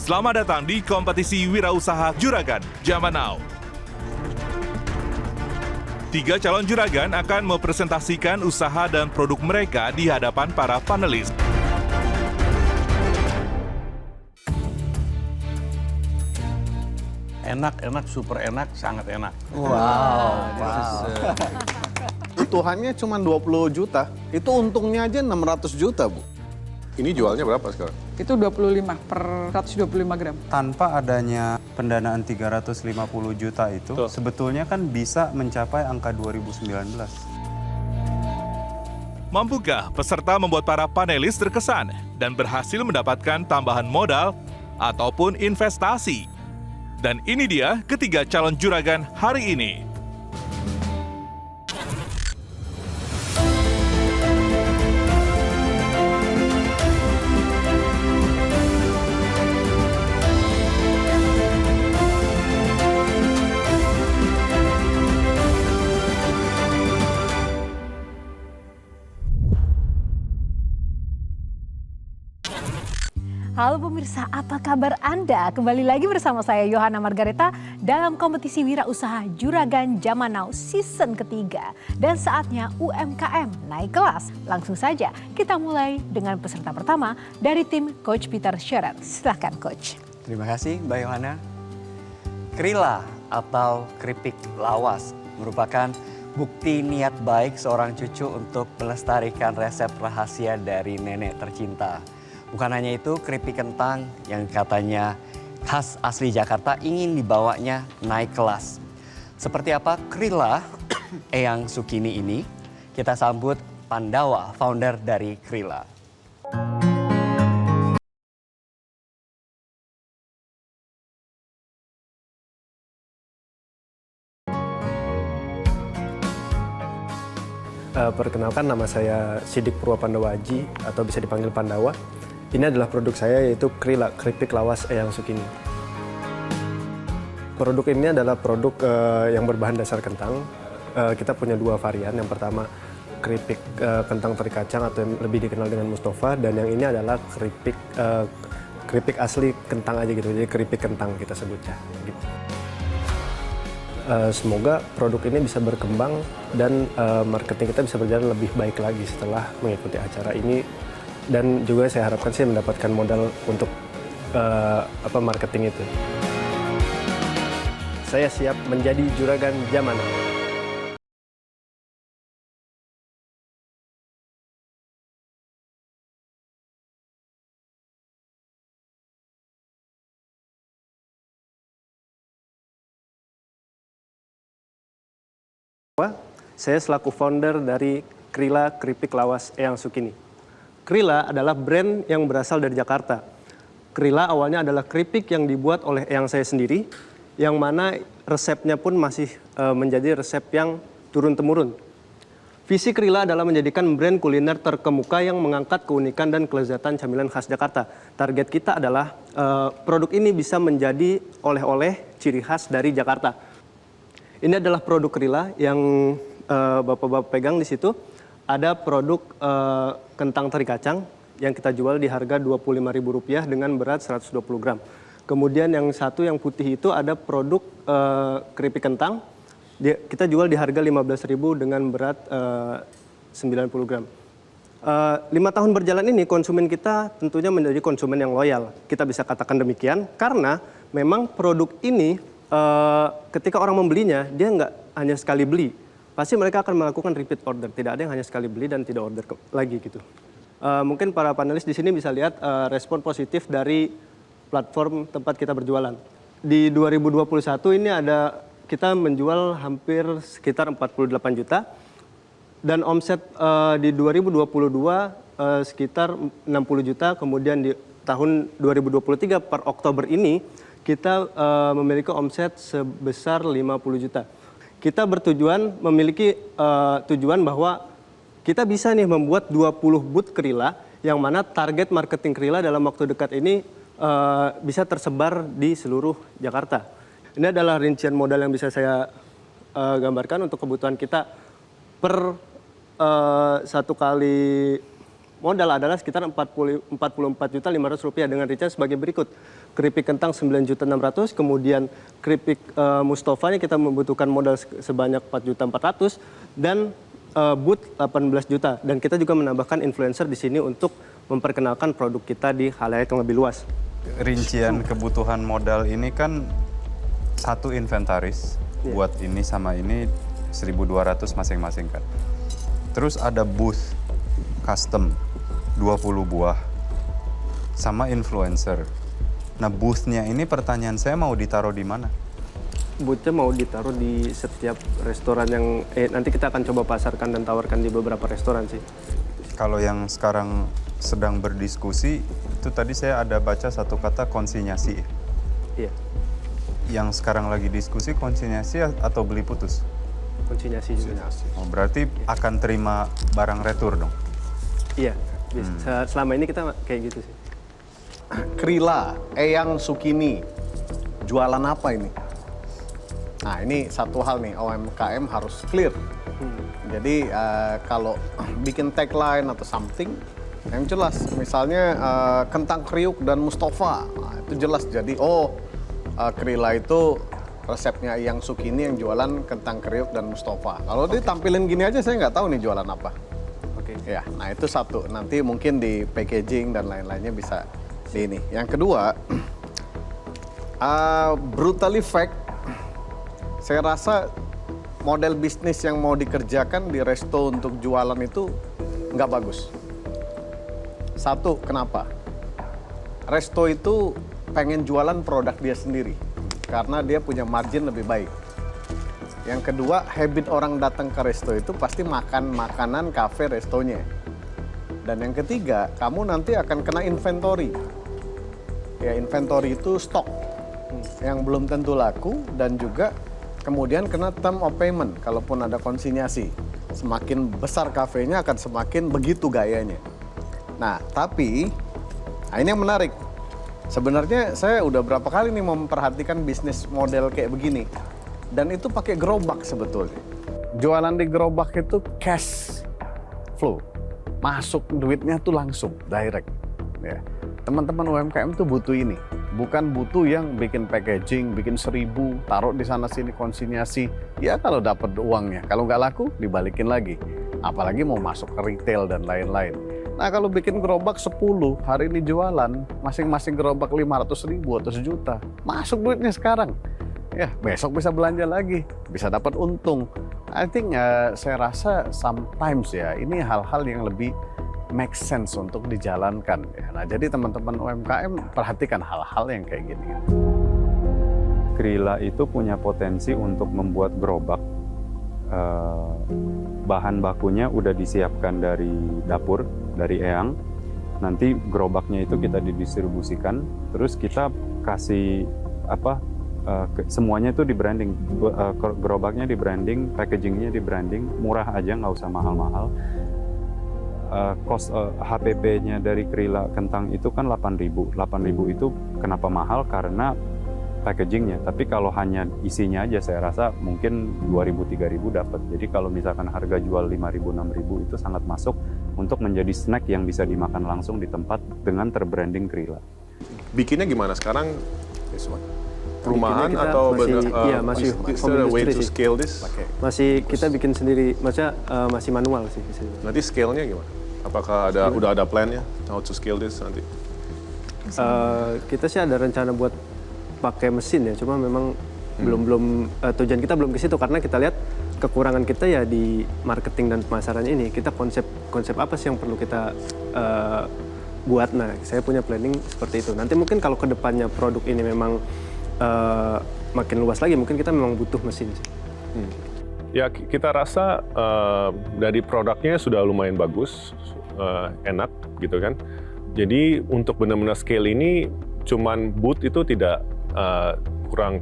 Selamat datang di kompetisi wirausaha Juragan Zaman Now. 3 calon juragan akan mempresentasikan usaha dan produk mereka di hadapan para panelis. Enak, super enak, sangat enak. Wow. Kebutuhannya cuma 20 juta, itu untungnya aja 600 juta, Bu. Ini jualnya berapa sekarang? Itu 25 per 125 gram. Tanpa adanya pendanaan 350 juta itu, sebetulnya kan bisa mencapai angka 2019. Mampukah peserta membuat para panelis terkesan dan berhasil mendapatkan tambahan modal ataupun investasi? Dan ini dia ketiga calon juragan hari ini. Halo pemirsa, apa kabar Anda? Kembali lagi bersama saya Yohana Margareta dalam kompetisi wirausaha Juragan Zaman Now season ketiga. Dan saatnya UMKM naik kelas. Langsung saja kita mulai dengan peserta pertama dari tim Coach Peter Scherer. Silahkan Coach. Terima kasih Mbak Yohana. Krila atau keripik lawas merupakan bukti niat baik seorang cucu untuk melestarikan resep rahasia dari nenek tercinta. Bukan hanya itu, keripik kentang yang katanya khas asli Jakarta ingin dibawanya naik kelas. Seperti apa Krila Eyang Sukini ini? Kita sambut Pandawa, founder dari Krila. Perkenalkan, nama saya Sidik Purwa Pandawa Aji atau bisa dipanggil Pandawa. Ini adalah produk saya, yaitu Krila, keripik lawas Eyang Sukini. Produk ini adalah produk yang berbahan dasar kentang. Kita punya 2 varian. Yang pertama keripik kentang teri kacang atau yang lebih dikenal dengan Mustafa, dan yang ini adalah keripik asli kentang aja gitu. Jadi keripik kentang kita sebutnya. Gitu. Semoga produk ini bisa berkembang dan marketing kita bisa berjalan lebih baik lagi setelah mengikuti acara ini. Dan juga saya harapkan sih mendapatkan modal untuk marketing itu. Saya siap menjadi juragan zaman now. Saya selaku founder dari Krila Keripik Lawas Eyang Sukini. Krila adalah brand yang berasal dari Jakarta. Krila awalnya adalah keripik yang dibuat oleh eyang saya sendiri, yang mana resepnya pun masih menjadi resep yang turun-temurun. Visi Krila adalah menjadikan brand kuliner terkemuka yang mengangkat keunikan dan kelezatan camilan khas Jakarta. Target kita adalah produk ini bisa menjadi oleh-oleh ciri khas dari Jakarta. Ini adalah produk Krila yang Bapak-bapak pegang di situ. Ada produk kentang teri kacang yang kita jual di harga Rp25.000 dengan berat 120 gram. Kemudian yang satu yang putih itu ada produk keripik kentang. Kita jual di harga Rp15.000 dengan berat 90 gram. 5 tahun berjalan ini konsumen kita tentunya menjadi konsumen yang loyal. Kita bisa katakan demikian karena memang produk ini ketika orang membelinya dia nggak hanya sekali beli. Pasti mereka akan melakukan repeat order. Tidak ada yang hanya sekali beli dan tidak order lagi gitu. Mungkin para panelis di sini bisa lihat respon positif dari platform tempat kita berjualan. Di 2021 ini kita menjual hampir sekitar 48 juta. Dan omset di 2022 sekitar 60 juta. Kemudian di tahun 2023 per Oktober ini kita memiliki omset sebesar 50 juta. Kita bertujuan memiliki tujuan bahwa kita bisa nih membuat 20 booth Krila yang mana target marketing Krila dalam waktu dekat ini bisa tersebar di seluruh Jakarta. Ini adalah rincian modal yang bisa saya gambarkan untuk kebutuhan kita per 1 kali Modal adalah sekitar Rp44.500 dengan return sebagai berikut. Keripik kentang 9.600.000, kemudian keripik Mustofanya kita membutuhkan modal sebanyak 4.400.000 dan booth 18 juta. Dan kita juga menambahkan influencer di sini untuk memperkenalkan produk kita di khalayak yang lebih luas. Rincian kebutuhan modal ini kan satu inventaris buat ini sama ini 1.200 masing-masing kan. Terus ada booth custom 20 buah sama influencer. Nah, booth-nya ini pertanyaan saya mau ditaruh di mana? Booth-nya mau ditaruh di setiap restoran yang nanti kita akan coba pasarkan dan tawarkan di beberapa restoran sih. Kalau yang sekarang sedang berdiskusi, itu tadi saya ada baca satu kata konsinyasi. Iya, Yang sekarang lagi diskusi konsinyasi atau beli putus? konsinyasi juga. Oh, berarti akan terima barang retur dong? Iya, selama ini kita kayak gitu sih. Krila, Eyang Sukini, jualan apa ini? Nah ini satu hal nih, UMKM harus clear. Jadi kalau bikin tagline atau something yang jelas, misalnya kentang kriuk dan Mustafa, nah, itu jelas. Jadi Krila itu resepnya Eyang Sukini yang jualan kentang kriuk dan Mustafa. Kalau ditampilin gini aja saya nggak tahu nih jualan apa. Ya, nah itu satu. Nanti mungkin di packaging dan lain-lainnya bisa di ini. Yang kedua, brutally fact, saya rasa model bisnis yang mau dikerjakan di resto untuk jualan itu nggak bagus. Satu, kenapa? Resto itu pengen jualan produk dia sendiri, karena dia punya margin lebih baik. Yang kedua, habit orang datang ke resto itu pasti makan makanan kafe restonya. Dan yang ketiga, kamu nanti akan kena inventory. Ya, inventory itu stok yang belum tentu laku dan juga kemudian kena term of payment kalaupun ada konsinyasi. Semakin besar kafenya akan semakin begitu gayanya. Nah, tapi ini yang menarik. Sebenarnya saya udah berapa kali nih memperhatikan bisnis model kayak begini. Dan itu pakai gerobak sebetulnya. Jualan di gerobak itu cash flow. Masuk duitnya tuh langsung, direct. Ya. Teman-teman UMKM tuh butuh ini. Bukan butuh yang bikin packaging, bikin 1.000, taruh di sana-sini konsinyasi. Ya kalau dapat uangnya. Kalau nggak laku, dibalikin lagi. Apalagi mau masuk ke retail dan lain-lain. Nah kalau bikin gerobak 10, hari ini jualan, masing-masing gerobak 500.000 atau 1 juta. Masuk duitnya sekarang. Ya, besok bisa belanja lagi, bisa dapat untung. I think saya rasa sometimes ya, ini hal-hal yang lebih make sense untuk dijalankan. Ya. Nah, jadi teman-teman UMKM perhatikan hal-hal yang kayak gini. Krila itu punya potensi untuk membuat gerobak. Bahan bakunya udah disiapkan dari dapur, dari Eyang. Nanti gerobaknya itu kita didistribusikan, terus kita kasih semuanya itu di branding, gerobaknya di branding, packagingnya di branding, murah aja, nggak usah mahal-mahal. Cost HPP-nya dari Krila kentang itu kan 8.000. 8.000 itu kenapa mahal? Karena packagingnya. Tapi kalau hanya isinya aja, saya rasa mungkin 2.000-3.000 dapat. Jadi kalau misalkan harga jual 5.000-6.000 itu sangat masuk untuk menjadi snack yang bisa dimakan langsung di tempat dengan terbranding Krila. Bikinnya gimana sekarang? Perumahan Bikinnya kita atau masih is there a way to industry sih. scale this? Masih kita bikin sendiri, maksudnya masih manual sih. Nanti scale-nya gimana? Apakah udah ada plan-nya how to scale this nanti? Kita sih ada rencana buat pakai mesin ya, cuma memang belum tujuan kita belum ke situ karena kita lihat kekurangan kita ya di marketing dan pemasaran ini. Kita konsep apa sih yang perlu kita buat? Nah, saya punya planning seperti itu. Nanti mungkin kalau kedepannya produk ini memang makin luas lagi, mungkin kita memang butuh mesin sih. Ya, kita rasa dari produknya sudah lumayan bagus, enak gitu kan. Jadi untuk benar-benar scale ini, cuman booth itu tidak kurang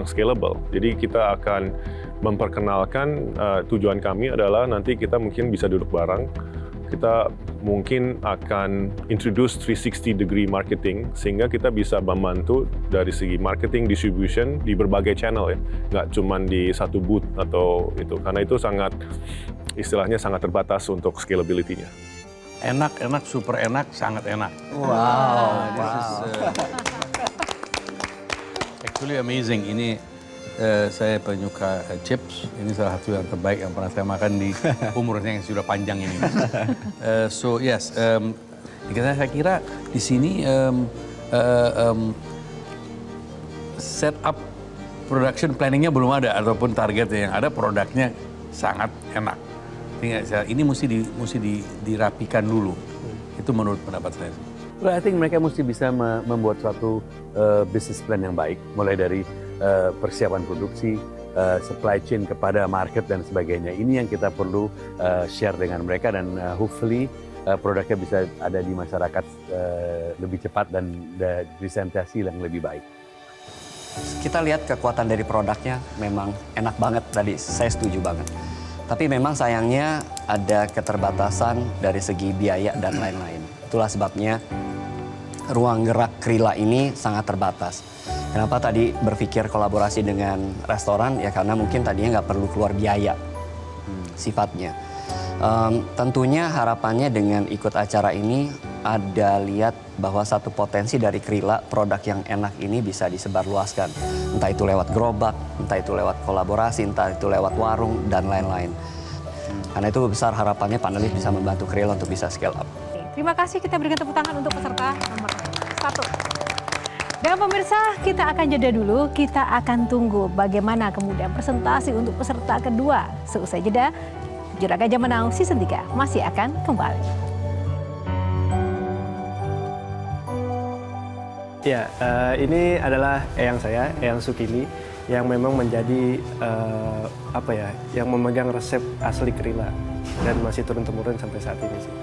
scalable. Jadi kita akan memperkenalkan, tujuan kami adalah nanti kita mungkin bisa duduk bareng. Kita mungkin akan introduce 360-degree marketing sehingga kita bisa membantu dari segi marketing distribution di berbagai channel ya, nggak cuma di satu booth atau itu, karena itu istilahnya sangat terbatas untuk scalability-nya. enak, super enak, sangat enak. Wow. Actually amazing. Ini saya penyuka chips. Ini salah satu yang terbaik yang pernah saya makan di umurnya yang sudah panjang ini. So yes, karena saya kira di sini setup production planningnya belum ada ataupun targetnya, yang ada produknya sangat enak. Ini mesti dirapikan dulu. Itu menurut pendapat saya. Well, I think mereka mesti bisa membuat suatu business plan yang baik, mulai dari persiapan produksi, supply chain kepada market dan sebagainya. Ini yang kita perlu share dengan mereka dan hopefully produknya bisa ada di masyarakat lebih cepat dan presentasi yang lebih baik. Kita lihat kekuatan dari produknya memang enak banget tadi, saya setuju banget. Tapi memang sayangnya ada keterbatasan dari segi biaya dan lain-lain. Itulah sebabnya ruang gerak Krila ini sangat terbatas. Kenapa tadi berpikir kolaborasi dengan restoran? Ya karena mungkin tadinya nggak perlu keluar biaya sifatnya. Tentunya harapannya dengan ikut acara ini ada lihat bahwa satu potensi dari Krila, produk yang enak ini bisa disebarluaskan. Entah itu lewat gerobak, entah itu lewat kolaborasi, entah itu lewat warung, dan lain-lain. Karena itu besar harapannya panelis bisa membantu Krila untuk bisa scale up. Terima kasih, kita berikan tepuk tangan untuk peserta nomor 1. Dan pemirsa, kita akan jeda dulu. Kita akan tunggu bagaimana kemudian presentasi untuk peserta kedua. Seusai jeda, Juragan Zaman Now Season 3 masih akan kembali. Ya, ini adalah eyang saya, Eyang Sukini, yang memang menjadi yang memegang resep asli Krila dan masih turun-temurun sampai saat ini sih.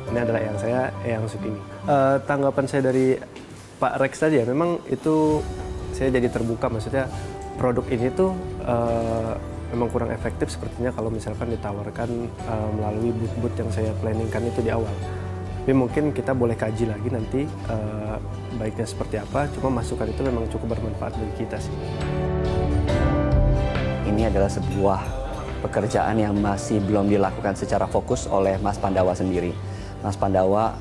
Ini adalah eyang saya, Eyang Sukini. Tanggapan saya dari Pak Rex tadi ya, memang itu saya jadi terbuka, maksudnya produk ini tuh memang kurang efektif sepertinya kalau misalkan ditawarkan melalui booth-booth yang saya planningkan itu di awal. Tapi mungkin kita boleh kaji lagi nanti baiknya seperti apa, cuma masukan itu memang cukup bermanfaat bagi kita sih. Ini adalah sebuah pekerjaan yang masih belum dilakukan secara fokus oleh Mas Pandawa sendiri. Mas Pandawa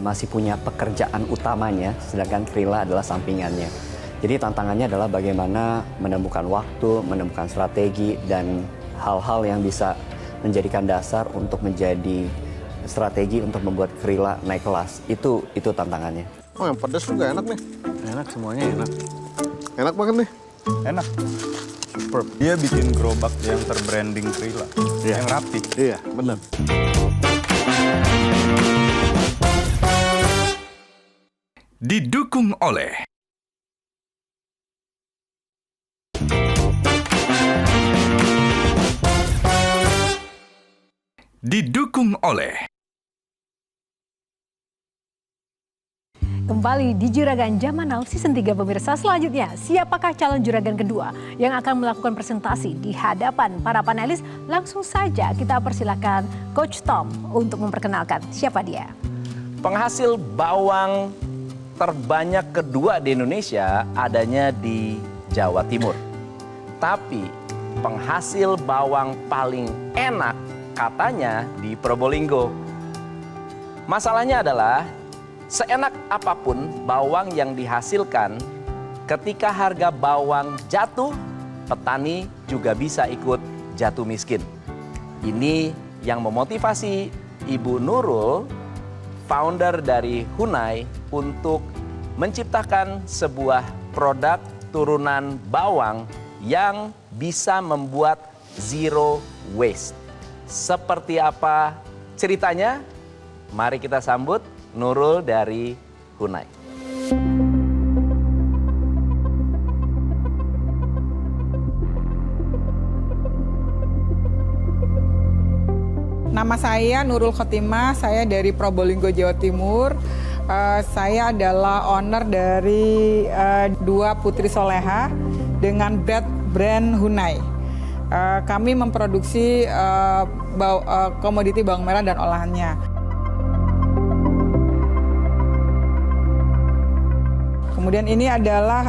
masih punya pekerjaan utamanya, sedangkan Krila adalah sampingannya. Jadi tantangannya adalah bagaimana menemukan waktu, menemukan strategi, dan hal-hal yang bisa menjadikan dasar untuk menjadi strategi untuk membuat Krila naik kelas. Itu tantangannya. Oh, yang pedas juga enak nih. Enak, semuanya enak. Enak banget nih. Enak. Superb. Dia bikin gerobak yang terbranding Krila. Yang rapi. Iya, benar. Didukung oleh Kembali di Juragan Zaman Now Season 3 pemirsa. Selanjutnya, siapakah calon juragan kedua yang akan melakukan presentasi di hadapan para panelis? Langsung saja kita persilakan Coach Tom untuk memperkenalkan siapa dia. Penghasil bawang terbanyak kedua di Indonesia adanya di Jawa Timur. Tapi penghasil bawang paling enak katanya di Probolinggo. Masalahnya adalah seenak apapun bawang yang dihasilkan, ketika harga bawang jatuh, petani juga bisa ikut jatuh miskin. Ini yang memotivasi Ibu Nurul, founder dari Hunai, untuk menciptakan sebuah produk turunan bawang yang bisa membuat zero waste. Seperti apa ceritanya? Mari kita sambut Nurul dari Hunai. Nama saya Nurul Khotimah, saya dari Probolinggo, Jawa Timur. Saya adalah owner dari dua putri soleha dengan brand Hunai. Kami memproduksi komoditi bawang merah dan olahannya. Kemudian ini adalah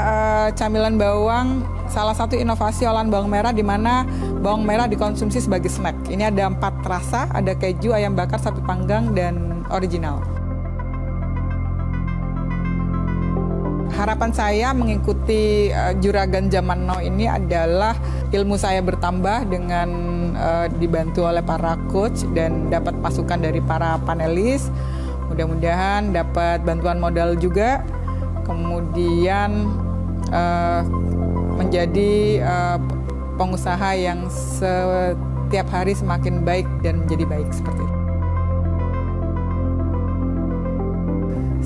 camilan bawang, salah satu inovasi olahan bawang merah di mana bawang merah dikonsumsi sebagai snack. Ini ada 4 rasa, ada keju, ayam bakar, sapi panggang, dan original. Harapan saya mengikuti Juragan Zaman Now ini adalah ilmu saya bertambah dengan dibantu oleh para coach dan dapat masukan dari para panelis. Mudah-mudahan dapat bantuan modal juga, kemudian menjadi pengusaha yang setiap hari semakin baik dan menjadi baik seperti itu.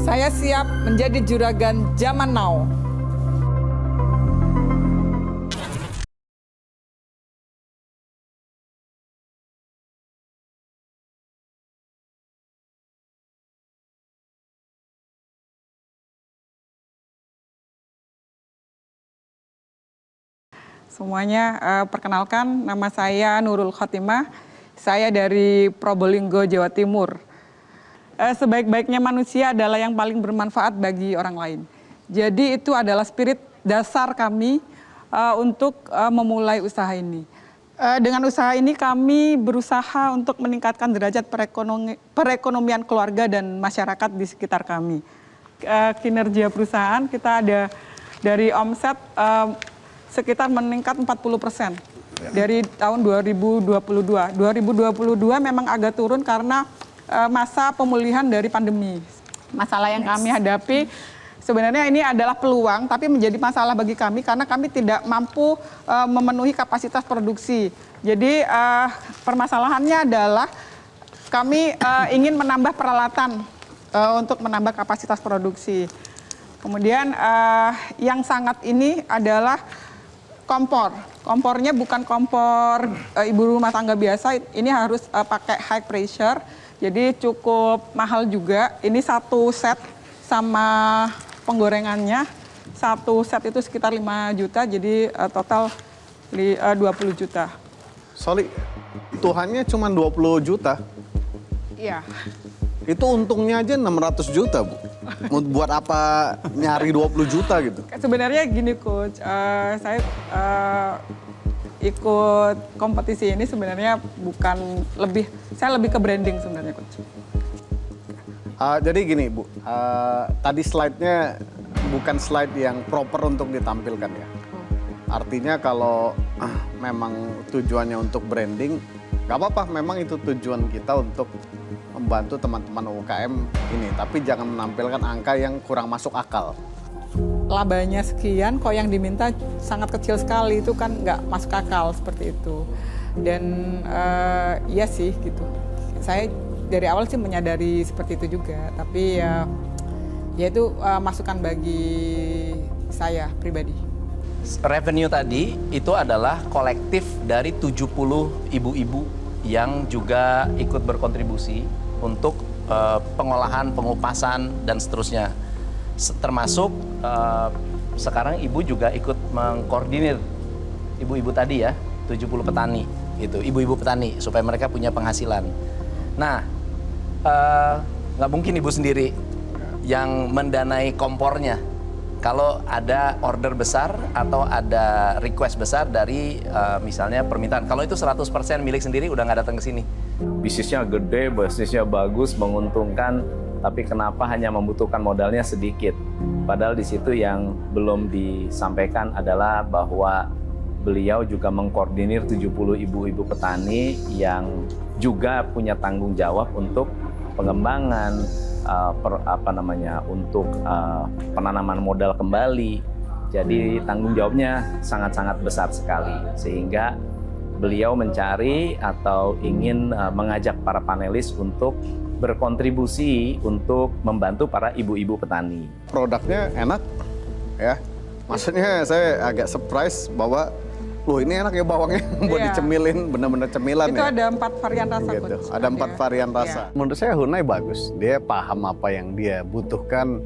Saya siap menjadi Juragan Zaman Now. Semuanya, perkenalkan, nama saya Nurul Khotimah. Saya dari Probolinggo, Jawa Timur. Sebaik-baiknya manusia adalah yang paling bermanfaat bagi orang lain. Jadi itu adalah spirit dasar kami untuk memulai usaha ini. Dengan usaha ini kami berusaha untuk meningkatkan derajat perekonomian keluarga dan masyarakat di sekitar kami. Kinerja perusahaan kita ada dari omset sekitar meningkat 40% dari tahun 2022. 2022 memang agak turun karena masa pemulihan dari pandemi. Masalah yang kami hadapi sebenarnya ini adalah peluang, tapi menjadi masalah bagi kami karena kami tidak mampu memenuhi kapasitas produksi. Jadi permasalahannya adalah kami ingin menambah peralatan untuk menambah kapasitas produksi. Kemudian yang sangat ini adalah kompor. Kompornya bukan kompor ibu rumah tangga biasa, ini harus pakai high pressure. Jadi cukup mahal juga. Ini satu set sama penggorengannya. Satu set itu sekitar 5 juta, jadi total 20 juta. Sorry, Tuhannya cuma 20 juta? Iya. Itu untungnya aja 600 juta, Bu. Buat apa nyari 20 juta gitu? Sebenarnya gini, Coach. Saya ikut kompetisi ini sebenarnya saya lebih ke branding sebenarnya, Coach. Jadi gini, Bu. Tadi slide-nya bukan slide yang proper untuk ditampilkan ya. Artinya kalau memang tujuannya untuk branding, nggak apa-apa. Memang itu tujuan kita untuk membantu teman-teman UKM ini. Tapi jangan menampilkan angka yang kurang masuk akal. Labanya sekian, kok yang diminta sangat kecil sekali, itu kan nggak masuk akal seperti itu. Dan iya sih gitu. Saya dari awal sih menyadari seperti itu juga, tapi ya itu masukan bagi saya pribadi. Revenue tadi itu adalah kolektif dari 70 ibu-ibu yang juga ikut berkontribusi untuk pengolahan, pengupasan, dan seterusnya. Termasuk sekarang ibu juga ikut mengkoordinir ibu-ibu tadi ya, 70 petani gitu, ibu-ibu petani supaya mereka punya penghasilan. Nah, nggak mungkin ibu sendiri yang mendanai kompornya kalau ada order besar atau ada request besar dari misalnya permintaan. Kalau itu 100% milik sendiri udah nggak datang ke sini. Bisnisnya gede, bisnisnya bagus, menguntungkan, tapi kenapa hanya membutuhkan modalnya sedikit? Padahal di situ yang belum disampaikan adalah bahwa beliau juga mengkoordinir 70 ibu-ibu petani yang juga punya tanggung jawab untuk pengembangan, untuk penanaman modal kembali. Jadi tanggung jawabnya sangat-sangat besar sekali, sehingga beliau mencari atau ingin mengajak para panelis untuk berkontribusi untuk membantu para ibu-ibu petani. Produknya enak, ya. Maksudnya saya agak surprise bahwa, loh ini enak ya bawangnya, buat dicemilin, bener-bener cemilan itu ya. Itu ada 4 varian rasa, gitu. Ada 4 varian rasa. Menurut saya Hunai bagus, dia paham apa yang dia butuhkan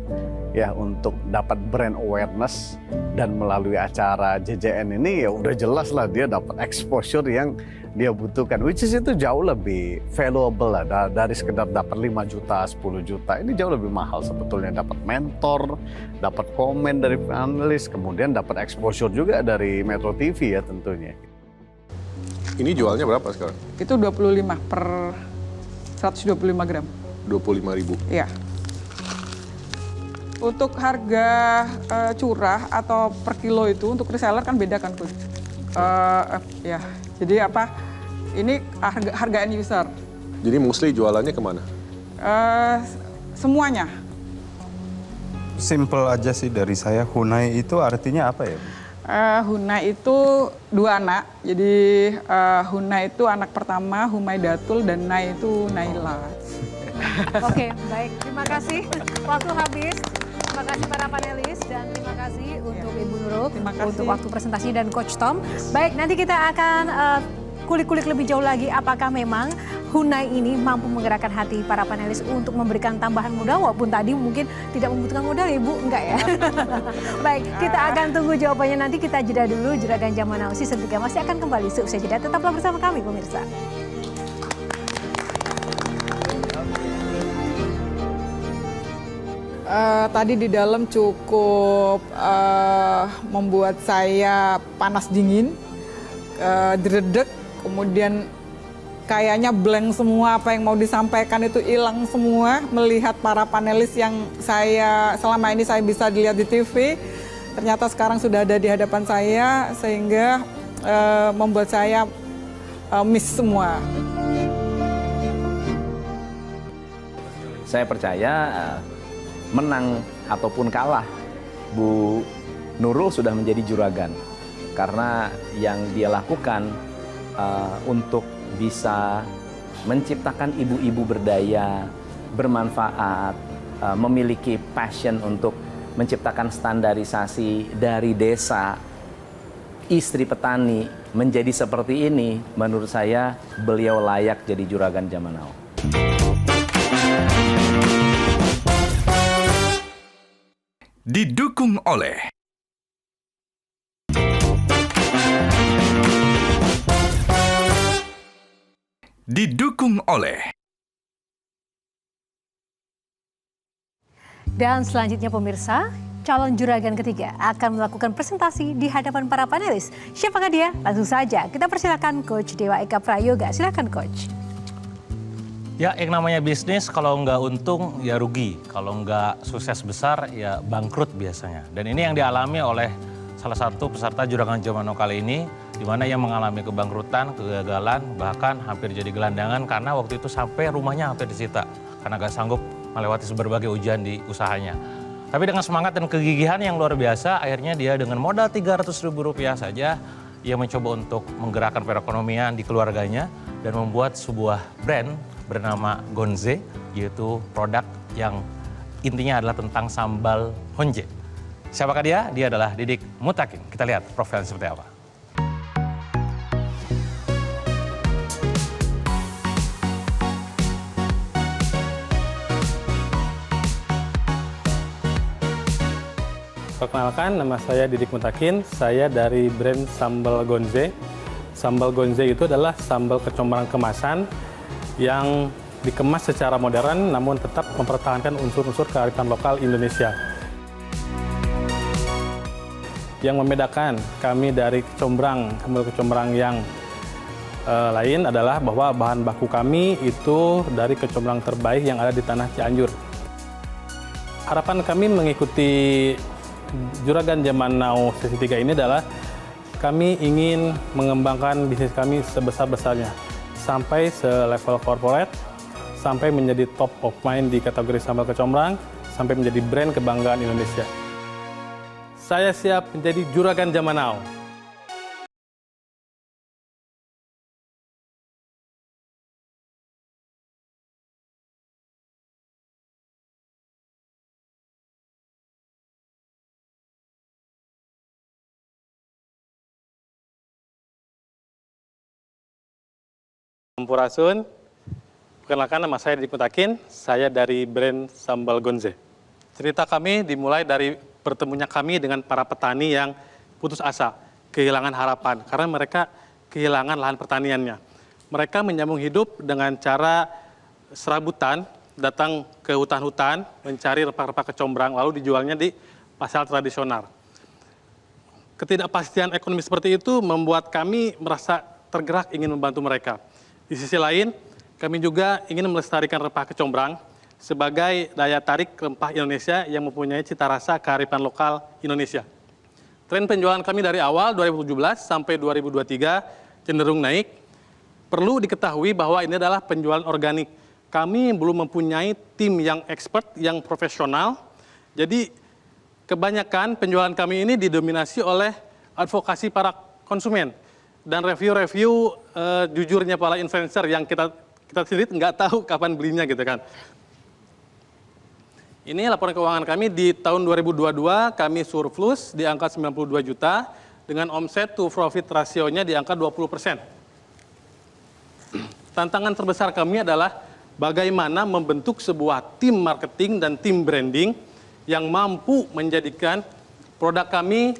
ya untuk dapat brand awareness, dan melalui acara JJN ini ya udah jelas lah dia dapat exposure yang dia butuhkan, which is itu jauh lebih valuable lah dari sekedar dapat 5 juta, 10 juta. Ini jauh lebih mahal sebetulnya, dapat mentor, dapat komen dari panelis, kemudian dapat exposure juga dari Metro TV ya tentunya. Ini jualnya berapa sekarang? Itu 25 per 125 gram. 25.000. Ya. Untuk harga curah atau per kilo itu untuk reseller kan beda kan, Coach? Ya. Jadi apa? Ini harga end user. Jadi mostly jualannya kemana? Semuanya. Simple aja sih dari saya, Hunai itu artinya apa ya? Hunai itu 2 anak. Jadi Hunai itu anak pertama, Humaidatul, dan Nai itu Naila. Oke, baik. Terima kasih. Waktu habis. Terima kasih para panelis dan terima kasih untuk Ibu Nurul untuk waktu presentasi dan Coach Tom. Baik, nanti kita akan kulik-kulik lebih jauh lagi apakah memang Hunai ini mampu menggerakkan hati para panelis untuk memberikan tambahan modal, walaupun tadi mungkin tidak membutuhkan modal ya Bu, enggak ya? Baik, kita akan tunggu jawabannya nanti, kita jeda dulu. Juragan Zaman Now Season 3 masih akan kembali seusai jeda, tetaplah bersama kami pemirsa. Tadi di dalam cukup membuat saya panas dingin, dredeg, kemudian kayaknya blank semua, apa yang mau disampaikan itu hilang semua. Melihat para panelis yang selama ini saya bisa dilihat di TV, ternyata sekarang sudah ada di hadapan saya, sehingga membuat saya miss semua. Saya percaya menang ataupun kalah, Bu Nurul sudah menjadi juragan. Karena yang dia lakukan untuk bisa menciptakan ibu-ibu berdaya, bermanfaat, memiliki passion untuk menciptakan standarisasi dari desa, istri petani menjadi seperti ini, menurut saya beliau layak jadi juragan Zaman Now. Didukung oleh Dan selanjutnya pemirsa, calon juragan ketiga akan melakukan presentasi di hadapan para panelis. Siapakah dia? Langsung saja kita persilakan Coach Dewa Eka Prayoga. Silakan Coach. Ya, yang namanya bisnis kalau nggak untung ya rugi. Kalau nggak sukses besar ya bangkrut biasanya. Dan ini yang dialami oleh salah satu peserta Juragan Zaman Now kali ini, di mana ia mengalami kebangkrutan, kegagalan, bahkan hampir jadi gelandangan karena waktu itu sampai rumahnya hampir disita karena nggak sanggup melewati berbagai ujian di usahanya. Tapi dengan semangat dan kegigihan yang luar biasa, akhirnya dia dengan modal Rp300.000 saja, ia mencoba untuk menggerakkan perekonomian di keluarganya dan membuat sebuah brand bernama Gonze, yaitu produk yang intinya adalah tentang sambal honje. Siapakah dia? Dia adalah Didik Mutakin. Kita lihat profilnya seperti apa. Perkenalkan, nama saya Didik Mutakin. Saya dari brand Sambal Gonze. Sambal Gonze itu adalah sambal kecombrang kemasan yang dikemas secara modern namun tetap mempertahankan unsur-unsur kearifan lokal Indonesia. Yang membedakan kami dari sambal kecombrang yang lain adalah bahwa bahan baku kami itu dari kecombrang terbaik yang ada di tanah Cianjur. Harapan kami mengikuti Juragan Zaman Now sesi 3 ini adalah kami ingin mengembangkan bisnis kami sebesar-besarnya sampai selevel corporate, sampai menjadi top of mind di kategori sambal kecombrang, sampai menjadi brand kebanggaan Indonesia. Saya siap menjadi Juragan Zaman Now. Sampurasun, perkenalkan nama saya Didik Mutakin, saya dari brand Sambal Gonze. Cerita kami dimulai dari bertemunya kami dengan para petani yang putus asa, kehilangan harapan, karena mereka kehilangan lahan pertaniannya. Mereka menyambung hidup dengan cara serabutan, datang ke hutan-hutan, mencari rempah-rempah kecombrang, lalu dijualnya di pasar tradisional. Ketidakpastian ekonomi seperti itu membuat kami merasa tergerak ingin membantu mereka. Di sisi lain, kami juga ingin melestarikan rempah kecombrang sebagai daya tarik rempah Indonesia yang mempunyai cita rasa kearifan lokal Indonesia. Tren penjualan kami dari awal 2017 sampai 2023 cenderung naik. Perlu diketahui bahwa ini adalah penjualan organik. Kami belum mempunyai tim yang expert, yang profesional. Jadi kebanyakan penjualan kami ini didominasi oleh advokasi para konsumen dan review-review jujurnya para influencer yang kita sendiri nggak tahu kapan belinya gitu kan. Ini laporan keuangan kami di tahun 2022, kami surplus di angka 92 juta dengan omset to profit rasionya di angka 20%. Tantangan terbesar kami adalah bagaimana membentuk sebuah tim marketing dan tim branding yang mampu menjadikan produk kami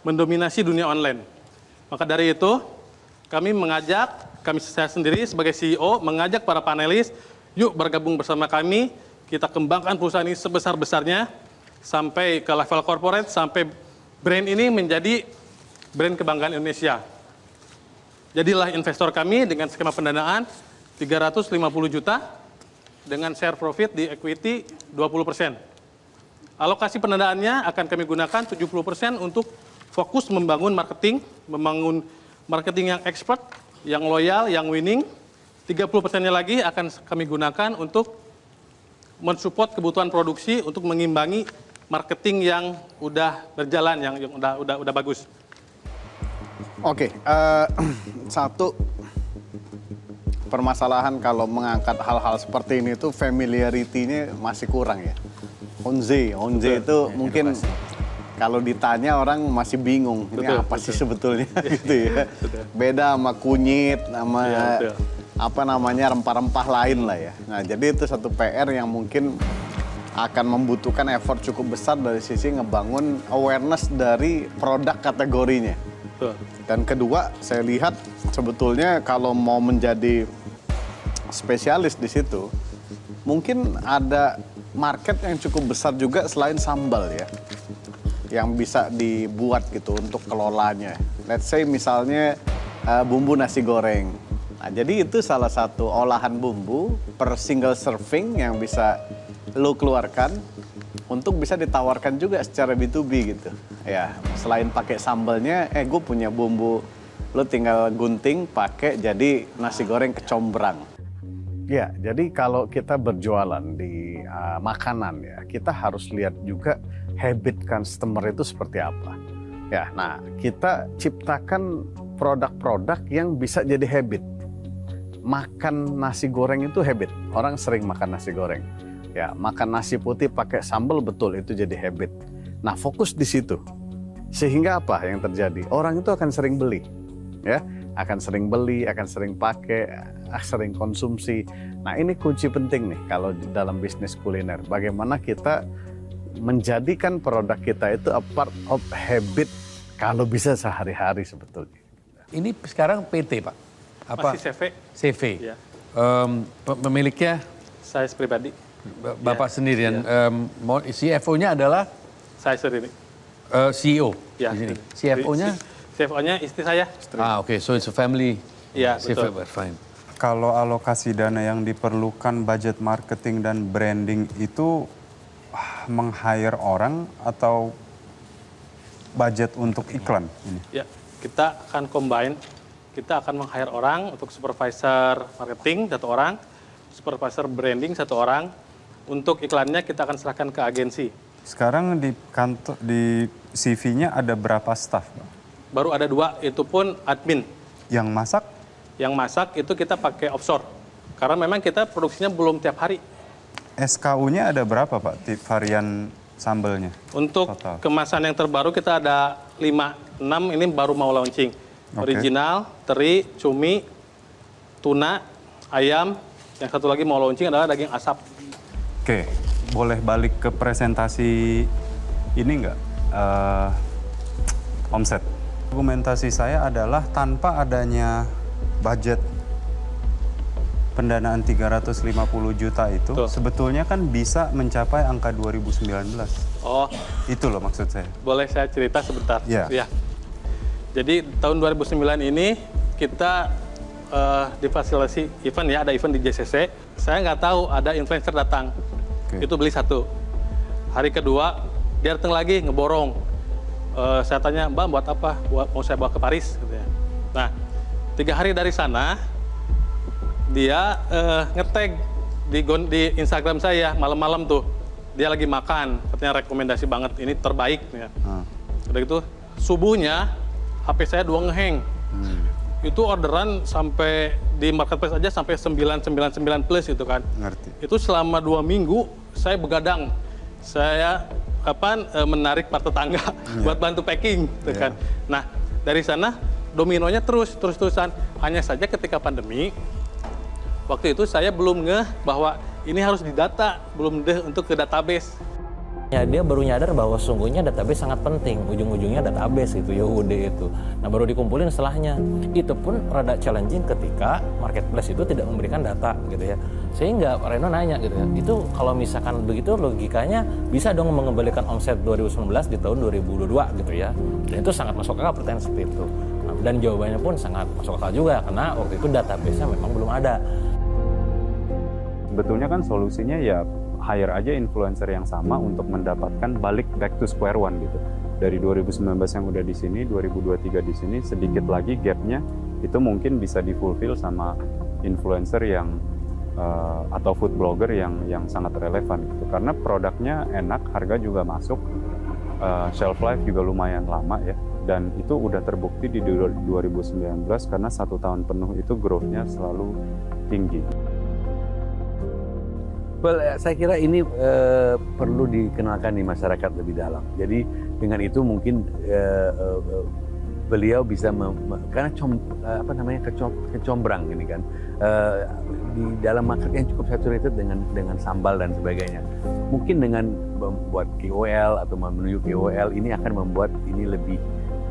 mendominasi dunia online. Maka dari itu, saya sendiri sebagai CEO mengajak para panelis, yuk bergabung bersama kami, kita kembangkan perusahaan ini sebesar-besarnya, sampai ke level corporate, sampai brand ini menjadi brand kebanggaan Indonesia. Jadilah investor kami dengan skema pendanaan 350 juta, dengan share profit di equity 20%. Alokasi pendanaannya akan kami gunakan 70% untuk fokus membangun marketing yang expert, yang loyal, yang winning. 30%-nya lagi akan kami gunakan untuk mensupport kebutuhan produksi untuk mengimbangi marketing yang udah berjalan, yang udah bagus. Oke, satu permasalahan kalau mengangkat hal-hal seperti ini tuh familiarity-nya masih kurang ya. Onze itu mungkin kalau ditanya orang masih bingung ini apa sih sebetulnya gitu ya. Beda sama kunyit, sama rempah-rempah lain lah ya. Nah, jadi itu satu PR yang mungkin akan membutuhkan effort cukup besar dari sisi ngebangun awareness dari produk kategorinya. Dan kedua, saya lihat sebetulnya kalau mau menjadi spesialis di situ, mungkin ada market yang cukup besar juga selain sambal ya, yang bisa dibuat gitu untuk kelolanya. Let's say misalnya bumbu nasi goreng. Nah, jadi itu salah satu olahan bumbu per single serving yang bisa lo keluarkan untuk bisa ditawarkan juga secara B2B gitu. Ya, selain pakai sambalnya, gue punya bumbu, lo tinggal gunting, pakai jadi nasi goreng kecombrang. Ya, jadi kalau kita berjualan di makanan ya, kita harus lihat juga habit customer itu seperti apa. Ya, nah kita ciptakan produk-produk yang bisa jadi habit. Makan nasi goreng itu habit. Orang sering makan nasi goreng. Ya, makan nasi putih pakai sambal betul itu jadi habit. Nah, fokus di situ. Sehingga apa yang terjadi? Orang itu akan sering beli. Ya, akan sering beli, akan sering pakai, sering konsumsi. Nah, ini kunci penting nih kalau dalam bisnis kuliner. Bagaimana kita menjadikan produk kita itu a part of habit kalau bisa sehari-hari sebetulnya. Ini sekarang PT, Pak? Apa? Masih CV. CV. Ya. Pemiliknya? Saya pribadi. Bapak sendirian. CFO-nya adalah? Saya sendiri. CEO ya, di sini. CFO-nya? CFO-nya istri saya. Oke. So it's a family. Iya, betul. Fine. Kalau alokasi dana yang diperlukan budget marketing dan branding itu meng-hire orang atau budget untuk iklan ini? Ya, kita akan combine. Kita akan meng-hire orang untuk supervisor marketing 1 orang, supervisor branding 1 orang. Untuk iklannya kita akan serahkan ke agensi. Sekarang di kantor, di CV-nya ada berapa staff, Pak? Baru ada 2, itu pun admin. Yang masak? Yang masak itu kita pakai offshore. Karena memang kita produksinya belum tiap hari. SKU-nya ada berapa, Pak? Varian sambelnya? Untuk total. Kemasan yang terbaru kita ada 5-6, ini baru mau launching. Original, teri, cumi, tuna, ayam. Yang satu lagi mau launching adalah daging asap. Oke, boleh balik ke presentasi ini nggak? Omset. Argumentasi saya adalah tanpa adanya budget pendanaan 350 juta itu, sebetulnya kan bisa mencapai angka 2019. Oh. Itu loh maksud saya. Boleh saya cerita sebentar? Ya. Jadi tahun 2009 ini kita difasilitasi event ya, ada event di JCC. Saya nggak tahu ada influencer datang. Itu beli 1. Hari kedua dia datang lagi ngeborong. Saya tanya, Mbak buat apa? Mau saya bawa ke Paris. Katanya. Nah, 3 hari dari sana dia nge-tag di Instagram saya malam-malam tuh. Dia lagi makan, katanya rekomendasi banget, ini terbaik. Ya. Udah gitu, subuhnya HP saya 2 ngeheng. Itu orderan sampai di marketplace aja sampai 999 plus gitu kan. Ngerti. Itu selama 2 minggu saya begadang. Saya menarik part tetangga buat bantu packing gitu kan. Nah, dari sana dominonya terus-terusan. Hanya saja ketika pandemi waktu itu saya belum ngeh bahwa ini harus didata, belum deh untuk ke database. Ya, dia baru nyadar bahwa sesungguhnya database sangat penting. Ujung-ujungnya database itu, YOD itu. Nah, baru dikumpulin setelahnya. Itu pun rada challenging ketika marketplace itu tidak memberikan data gitu ya. Sehingga Reno nanya gitu ya, itu kalau misalkan begitu logikanya bisa dong mengembalikan omset 2019 di tahun 2022 gitu ya. Dan itu sangat masuk akal pertanyaan seperti itu. Nah, dan jawabannya pun sangat masuk akal juga karena waktu itu database-nya memang belum ada. Sebetulnya kan solusinya ya hire aja influencer yang sama untuk mendapatkan balik back to square one gitu. Dari 2019 yang udah di sini, 2023 di sini, sedikit lagi gapnya itu mungkin bisa difulfill sama influencer yang atau food blogger yang sangat relevan gitu. Karena produknya enak, harga juga masuk, shelf life juga lumayan lama ya. Dan itu udah terbukti di 2019 karena 1 tahun penuh itu growth-nya selalu tinggi. Well, saya kira ini perlu dikenalkan di masyarakat lebih dalam. Jadi dengan itu mungkin beliau bisa karena kecombrang ini kan di dalam market yang cukup saturated dengan sambal dan sebagainya. Mungkin dengan membuat KOL atau menunjuk KOL ini akan membuat ini lebih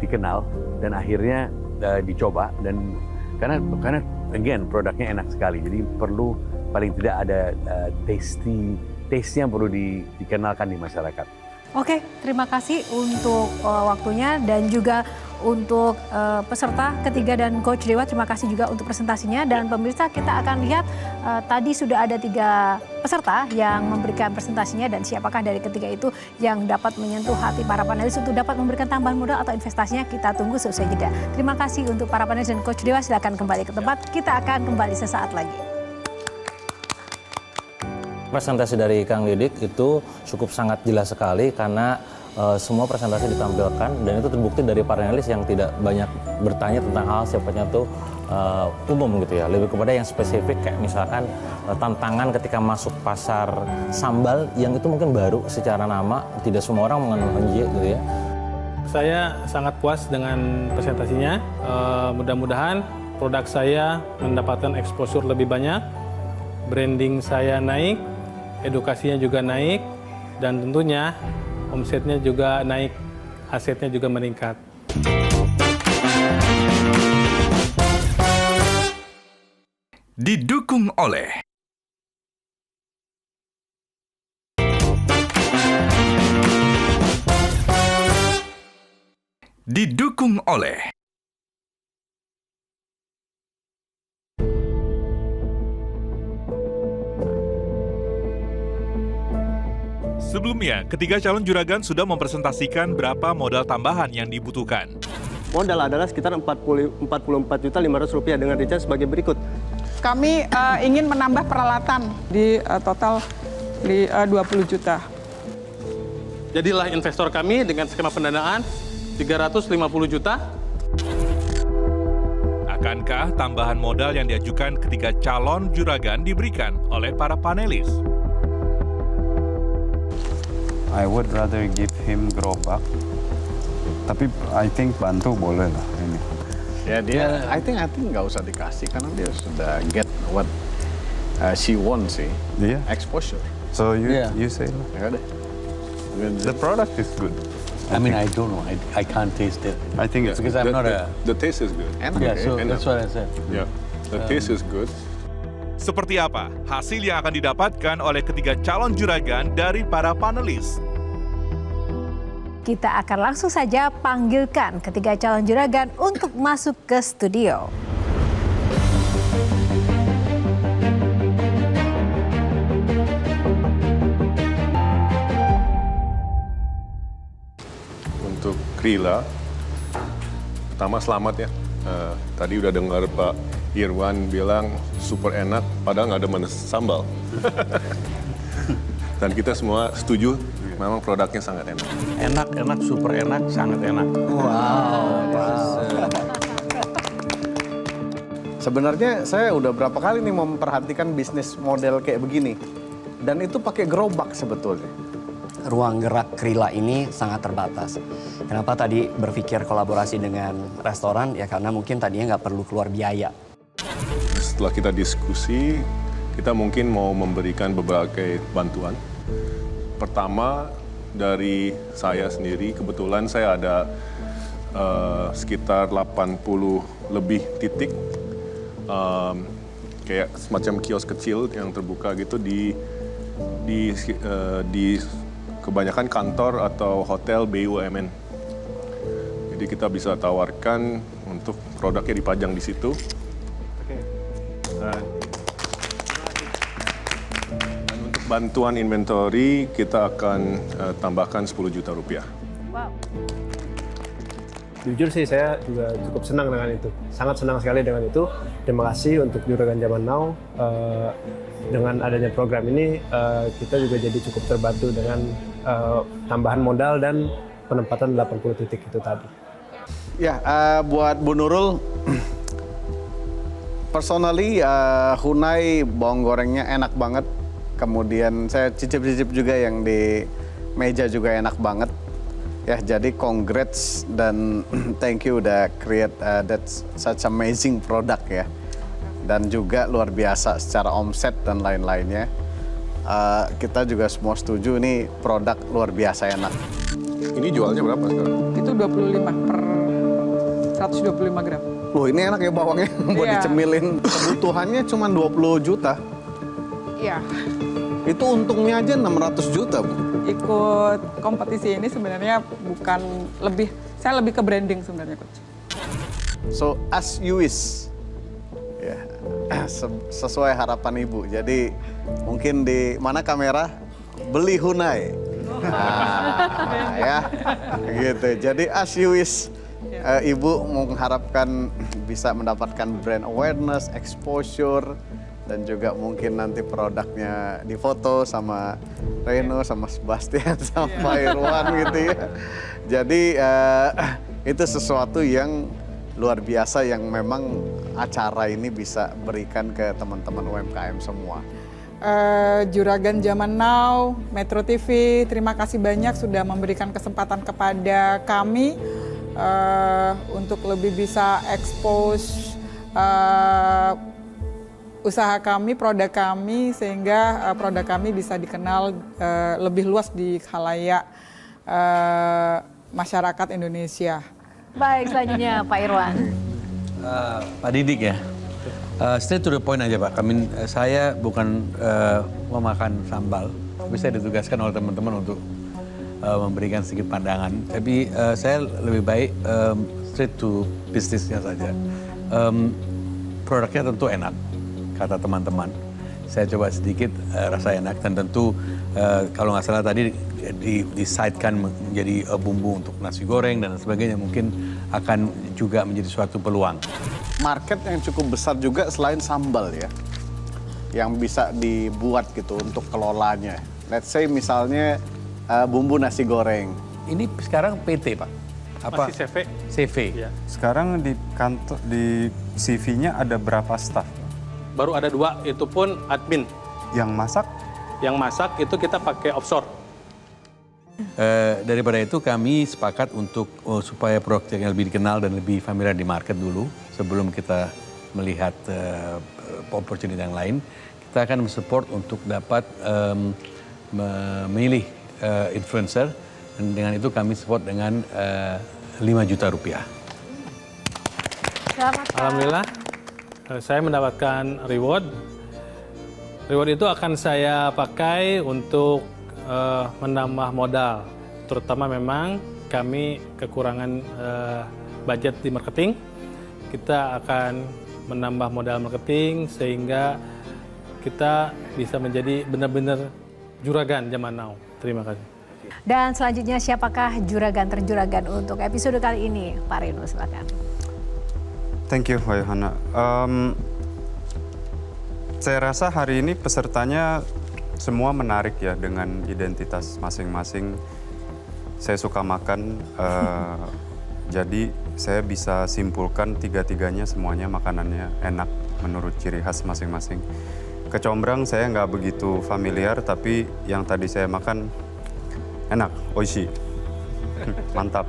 dikenal dan akhirnya dicoba dan karena again produknya enak sekali. Jadi perlu paling tidak ada taste-nya perlu dikenalkan di masyarakat. Oke, terima kasih untuk waktunya dan juga untuk peserta ketiga dan Coach Dewa. Terima kasih juga untuk presentasinya. Dan pemirsa, kita akan lihat tadi sudah ada 3 peserta yang memberikan presentasinya dan siapakah dari ketiga itu yang dapat menyentuh hati para panelis untuk dapat memberikan tambahan modal atau investasinya. Kita tunggu seusai jeda. Terima kasih untuk para panelis dan Coach Dewa. Silakan kembali ke tempat. Kita akan kembali sesaat lagi. Presentasi dari Kang Didik itu cukup sangat jelas sekali karena semua presentasi ditampilkan dan itu terbukti dari panelis yang tidak banyak bertanya tentang hal sifatnya tuh umum gitu ya, lebih kepada yang spesifik kayak misalkan tantangan ketika masuk pasar sambal yang itu mungkin baru secara nama, tidak semua orang mengenal Enjie gitu ya. Saya sangat puas dengan presentasinya. Mudah-mudahan produk saya mendapatkan exposure lebih banyak, branding saya naik, edukasinya juga naik, dan tentunya omsetnya juga naik, asetnya juga meningkat. Didukung oleh Sebelumnya, ketiga calon juragan sudah mempresentasikan berapa modal tambahan yang dibutuhkan. Modal adalah sekitar Rp44.500.000 dengan return sebagai berikut. Kami ingin menambah peralatan di total di 20 juta. Jadilah investor kami dengan skema pendanaan 350 juta. Akankah tambahan modal yang diajukan ketiga calon juragan diberikan oleh para panelis? I would rather give him gerobak, tapi I think bantu boleh lah ini. Ya dia, I think nggak usah dikasih karena dia sudah get what she wants sih, exposure. So you say lah. Ya udah. The product is good. I mean, I don't know. I can't taste it. I think it's because I'm not a. The taste is good. Yeah, so that's what I said. Yeah, the taste is good. Seperti apa hasil yang akan didapatkan oleh ketiga calon juragan dari para panelis? Kita akan langsung saja panggilkan ketiga calon juragan untuk masuk ke studio. untuk Krila. Pertama selamat ya. Tadi udah dengar Pak Irwan bilang super enak, padahal nggak ada sambal. Dan kita semua setuju, memang produknya sangat enak. Enak, super enak, sangat enak. Sebenarnya saya udah berapa kali nih memperhatikan bisnis model kayak begini. Dan itu pakai gerobak sebetulnya. Ruang gerak Krila ini sangat terbatas. Kenapa tadi berpikir kolaborasi dengan restoran? Ya karena mungkin tadinya nggak perlu keluar biaya. Setelah kita diskusi, kita mungkin mau memberikan beberapa bantuan. Pertama, dari saya sendiri, kebetulan saya ada sekitar 80 lebih titik. Kayak semacam kios kecil yang terbuka gitu di kebanyakan kantor atau hotel BUMN. Jadi kita bisa tawarkan untuk produknya dipajang di situ. Dan untuk bantuan inventory kita akan tambahkan 10 juta rupiah. Wow. Jujur sih saya juga cukup senang dengan itu. Sangat senang sekali dengan itu. Terima kasih untuk Juragan Zaman Now. Dengan adanya program ini, kita juga jadi cukup terbantu dengan tambahan modal dan penempatan 80 titik itu tadi. Ya, buat Bu Nurul, personally Hunai bawang gorengnya enak banget. Kemudian saya cicip-cicip juga yang di meja juga enak banget. Ya, jadi congrats dan thank you udah create that's such amazing product ya. Dan juga luar biasa secara omset dan lain-lainnya. Kita juga semua setuju ini produk luar biasa enak. Ini jualnya berapa sekarang? Itu 25 per 125 gram. Loh ini enak ya bawangnya buat Iya. dicemilin. Kebutuhannya cuma 20 juta. Iya. Itu untungnya aja 600 juta, Bu. Ikut kompetisi ini sebenarnya bukan lebih, saya lebih ke branding sebenarnya, Coach. So as you wish. Ya, sesuai harapan Ibu. Jadi mungkin di mana kamera? Beli Hunai. Nah, ya, gitu. Jadi as you wish. Ibu mengharapkan bisa mendapatkan brand awareness, exposure, dan juga mungkin nanti produknya difoto sama Reno, sama Sebastian, sama Pak Irwan gitu ya. Jadi itu sesuatu yang luar biasa yang memang acara ini bisa berikan ke teman-teman UMKM semua. Juragan Zaman Now, Metro TV, terima kasih banyak sudah memberikan kesempatan kepada kami untuk lebih bisa expose usaha kami, produk kami, sehingga produk kami bisa dikenal lebih luas di khalayak masyarakat Indonesia. Baik, selanjutnya Pak Irwan. Pak Didik ya, straight to the point aja Pak. Saya bukan memakan sambal, tapi saya ditugaskan oleh teman-teman untuk memberikan sedikit pandangan. Tapi saya lebih baik straight to bisnisnya saja. Produknya tentu enak, kata teman-teman. Saya coba sedikit rasa enak dan tentu kalau nggak salah tadi di-sidekan menjadi bumbu untuk nasi goreng dan sebagainya, mungkin akan juga menjadi suatu peluang. Market yang cukup besar juga selain sambal ya, yang bisa dibuat gitu untuk kelolanya. Let's say misalnya bumbu nasi goreng. Ini sekarang PT Pak? Apa? Masih CV. CV. Ya. Sekarang di kantor di CV-nya ada berapa staff? Baru ada 2, itu pun admin. Yang masak? Yang masak itu kita pakai offshore. Daripada itu kami sepakat untuk supaya produknya lebih dikenal dan lebih familiar di market dulu sebelum kita melihat opportunity yang lain, kita akan mensupport untuk dapat memilih influencer, dan dengan itu kami support dengan 5 juta rupiah. Selamat, Pak. Alhamdulillah, saya mendapatkan reward. Reward itu akan saya pakai untuk menambah modal. Terutama memang kami kekurangan budget di marketing. Kita akan menambah modal marketing sehingga kita bisa menjadi benar-benar juragan Zaman Now. Terima kasih. Dan selanjutnya siapakah juragan-terjuragan untuk episode kali ini? Pak Reno, silakan. Thank you, Mbak Yohana. Saya rasa hari ini pesertanya semua menarik ya dengan identitas masing-masing. Saya suka makan, jadi saya bisa simpulkan tiga-tiganya semuanya makanannya enak menurut ciri khas masing-masing. Kecombrang saya nggak begitu familiar, tapi yang tadi saya makan enak, oishi, mantap.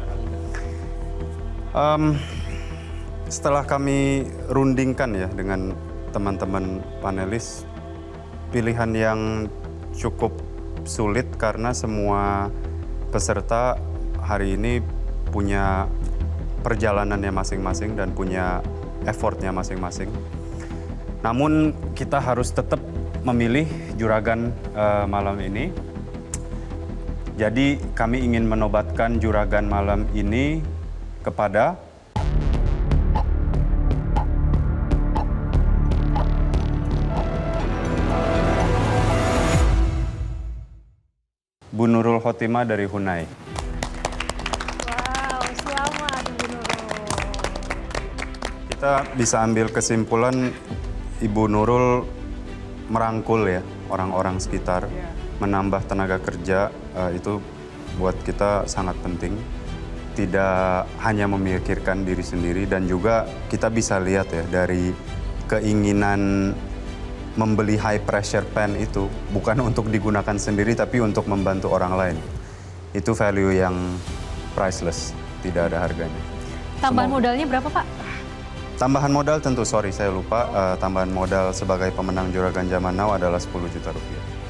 Setelah kami rundingkan ya dengan teman-teman panelis, pilihan yang cukup sulit karena semua peserta hari ini punya perjalanannya masing-masing dan punya effortnya masing-masing. Namun kita harus tetap memilih juragan malam ini. Jadi kami ingin menobatkan juragan malam ini kepada Bu Nurul Khotimah dari Hunai. Wow, selamat Ibu Nurul. Kita bisa ambil kesimpulan Ibu Nurul merangkul ya orang-orang sekitar, menambah tenaga kerja, itu buat kita sangat penting. Tidak hanya memikirkan diri sendiri, dan juga kita bisa lihat ya dari keinginan membeli high pressure pan itu bukan untuk digunakan sendiri tapi untuk membantu orang lain. Itu value yang priceless, tidak ada harganya. Tambahan modalnya berapa, Pak? Tambahan modal tentu, saya lupa, tambahan modal sebagai pemenang Juragan Zaman Now adalah 10 juta rupiah.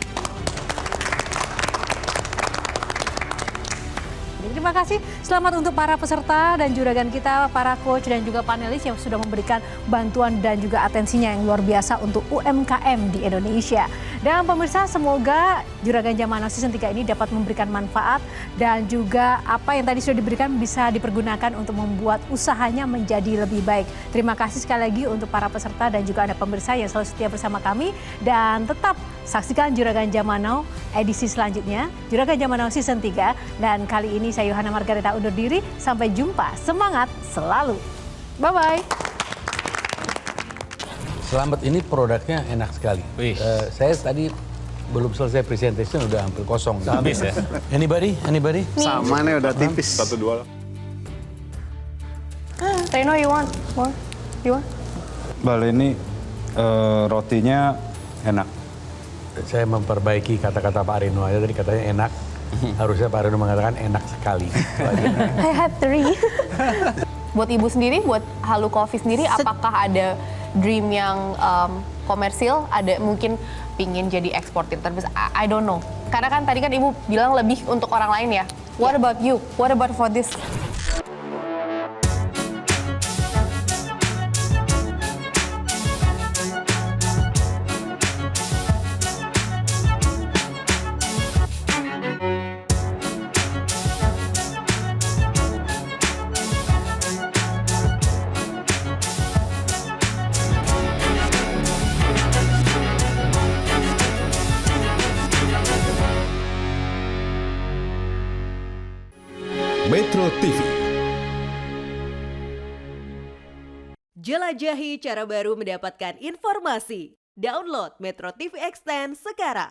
Terima kasih, selamat untuk para peserta dan juragan kita, para coach dan juga panelis yang sudah memberikan bantuan dan juga atensinya yang luar biasa untuk UMKM di Indonesia. Dan pemirsa, semoga Juragan Zaman Now Season 3 ini dapat memberikan manfaat dan juga apa yang tadi sudah diberikan bisa dipergunakan untuk membuat usahanya menjadi lebih baik. Terima kasih sekali lagi untuk para peserta dan juga Anda pemirsa yang selalu setia bersama kami, dan tetap saksikan Juragan Zaman Now edisi selanjutnya, Juragan Zaman Now Season 3, dan kali ini saya Yohana Margareta undur diri. Sampai jumpa, semangat selalu. Bye-bye. Selamat ini produknya enak sekali. Saya tadi belum selesai presentation udah hampir kosong. Habis ya? Anybody? Sama nih udah tipis. 1-2 lah. Reno, you want more? You want? Bal, ini rotinya enak. Saya memperbaiki kata-kata Pak Reno aja, tadi katanya enak. Harusnya Pak Reno mengatakan enak sekali. I have 3. Buat ibu sendiri, buat Halu Coffee sendiri, apakah ada dream yang komersil? Ada mungkin pingin jadi eksportir terbesar? I don't know. Karena kan tadi kan ibu bilang lebih untuk orang lain ya. What about you? What about for this? Metro TV. Jelajahi cara baru mendapatkan informasi. Download Metro TV Extend sekarang.